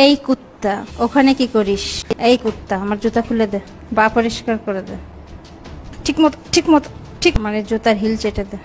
এই কুত্তা ওখানে কি করিস? এই কুত্তা আমার জুতা খুলে দে বা পরিষ্কার করে দে, ঠিক মানে জুতার হিল চেটে দে।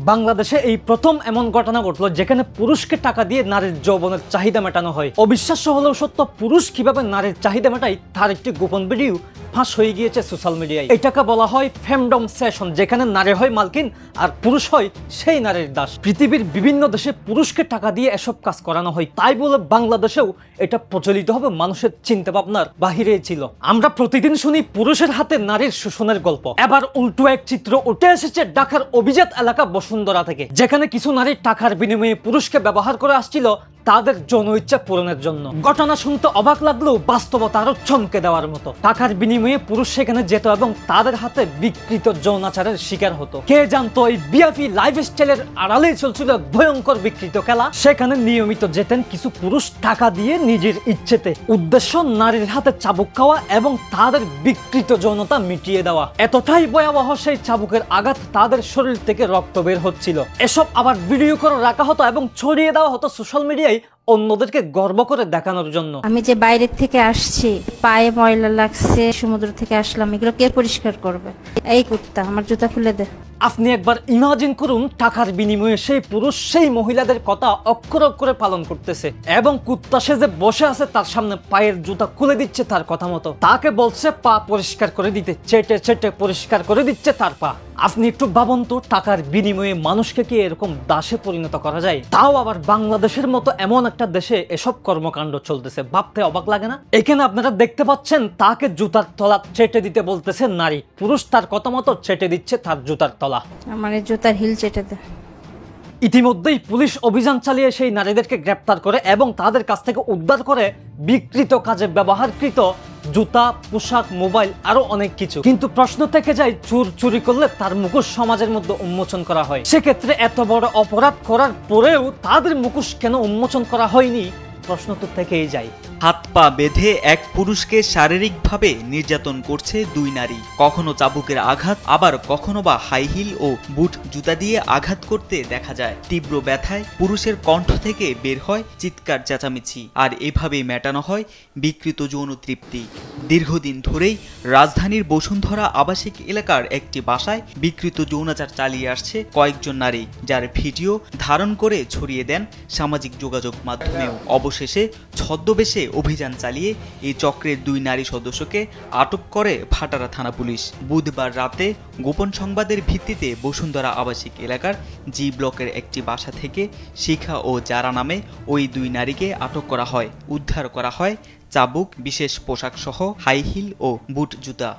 বাংলাদেশে এই প্রথম এমন ঘটনা ঘটলো যেখানে পুরুষকে টাকা দিয়ে নারীর যৌবনের চাহিদা মেটানো হয়। অবিশ্বাস্য হলেও সত্য, পুরুষ কিভাবে নারীর চাহিদা মেটায় তার একটি গোপন ভিডিও ফাঁস হয়ে গিয়েছে সোশ্যাল মিডিয়ায়। এটাকে বলা হয় ফেমডম সেশন, যেখানে নারী হয় মালকিন আর পুরুষ হয় সেই নারীর দাস। পৃথিবীর বিভিন্ন দেশে পুরুষকে টাকা দিয়ে এসব কাজ করানো হয়, তাই বলে বাংলাদেশেও এটা প্রচলিত হবে মানুষের চিন্তা ভাবনার বাহিরে ছিল। আমরা প্রতিদিন শুনি পুরুষের হাতে নারীর শোষণের গল্প। এবার উল্টো এক চিত্র উঠে এসেছে ঢাকার অভিজাত এলাকা বসুন্ধরা থেকে, যেখানে কিছু নারী টাকার বিনিময়ে পুরুষকে ব্যবহার করে আসছিল তাদের যৌন ইচ্ছা পূরণের জন্য। ঘটনা শুনতে অবাক লাগলেও বাস্তবতা আরো চমকে দেওয়ার মতো। টাকার বিনিময়ে পুরুষ সেখানে যেত এবং তাদের হাতে বিকৃত যৌনাচারের শিকার হতো। কে জানতো এই বিএফি লাইফস্টাইলের আড়ালে চলছিল ভয়ঙ্কর বিকৃত খেলা। সেখানে নিয়মিত যেতেন কিছু পুরুষ টাকা দিয়ে নিজের ইচ্ছেতে, উদ্দেশ্য নারীর হাতে চাবুক খাওয়া এবং তাদের বিকৃত যৌনতা মিটিয়ে দেওয়া। এতটাই ভয়াবহ সেই চাবুকের আঘাত তাদের শরীর থেকে রক্ত বের হচ্ছিল। এসব আবার ভিডিও করে রাখা হতো এবং ছড়িয়ে দেওয়া হতো সোশ্যাল মিডিয়ায় অন্যদেরকে গর্ব করে দেখানোর জন্য। আমি যে বাইরের থেকে আসছি, পায়ে ময়লা লাগছে, সমুদ্র থেকে আসলাম, এগুলো কে পরিষ্কার করবে? এই কুত্তা আমার জুতা খুলে দে। আপনি একবার ইমাজিন করুন, টাকার বিনিময়ে সেই পুরুষ সেই মহিলাদের কথা অক্ষর অক্ষরে পালন করতেছে এবং কুত্তা সেজে বসে আছে তার সামনে, পায়ের জুতা খুলে দিচ্ছে তার কথা মতো। তাকে বলছে পা পরিষ্কার করে দিতে, চেটে চেটে পরিষ্কার করে দিচ্ছে তার পা। আপনি একটু ভাবুন তো, টাকার বিনিময়ে মানুষকে কি এরকম দাসে পরিণত করা যায়? তাও আবার বাংলাদেশের মতো এমন একটা দেশে এসব কর্মকাণ্ড চলতেছে, ভাবতে অবাক লাগে না? এখানে আপনারা দেখতে পাচ্ছেন তাকে জুতার তলা চেটে দিতে বলতেছে নারী, পুরুষ তার কথা মতো চেটে দিচ্ছে তার জুতার তলা। আমার জুতার হিল চেটে দে। ইতিমধ্যেই পুলিশ অভিযান চালিয়ে সেই নারীদেরকে গ্রেপ্তার করে এবং তাদের কাছ থেকে উদ্ধার করে বিকৃত কাজে ব্যবহারকৃত জুতা, পোশাক, মোবাইল আরো অনেক কিছু। কিন্তু প্রশ্ন থেকে যায়, চোর চুরি করলে তার মুখোশ সমাজের মধ্যে উন্মোচন করা হয়, সেক্ষেত্রে এত বড় অপরাধ করার পরেও তাদের মুখোশ কেন উন্মোচন করা হয়নি? প্রশ্ন তো থেকেই যায়। হাত পা বেঁধে এক পুরুষকে শারীরিকভাবে নির্যাতন করছে দুই নারী। কখনো চাবুকের আঘাত, আবার কখনো বা হাই হিল ও বুট জুতা দিয়ে আঘাত করতে দেখা যায়। তীব্র ব্যথায় পুরুষের কণ্ঠ থেকে বের হয় চিৎকার চেঁচামেচি, আর এভাবেই মেটানো হয় বিকৃত যৌন তৃপ্তি। দীর্ঘদিন ধরেই রাজধানীর বসুন্ধরা আবাসিক এলাকার একটি বাসায় বিকৃত যৌনাচার চালিয়ে আসছে কয়েকজন নারী, যার ভিডিও ধারণ করে ছড়িয়ে দেন সামাজিক যোগাযোগ মাধ্যমেও। অবশেষে ছদ্মবেশে অভিযান চালিয়ে এই চক্রের দুই নারী সদস্যকে আটক করে ভাটারা থানা পুলিশ। বুধবার রাতে গোপন সংবাদের ভিত্তিতে বসুন্ধরা আবাসিক এলাকার জি ব্লকের একটি বাসা থেকে শিখা ও জারা নামে ওই দুই নারীকে আটক করা হয়। উদ্ধার করা হয় চাবুক, বিশেষ পোশাক সহ হাই হিল ও বুট জুতা।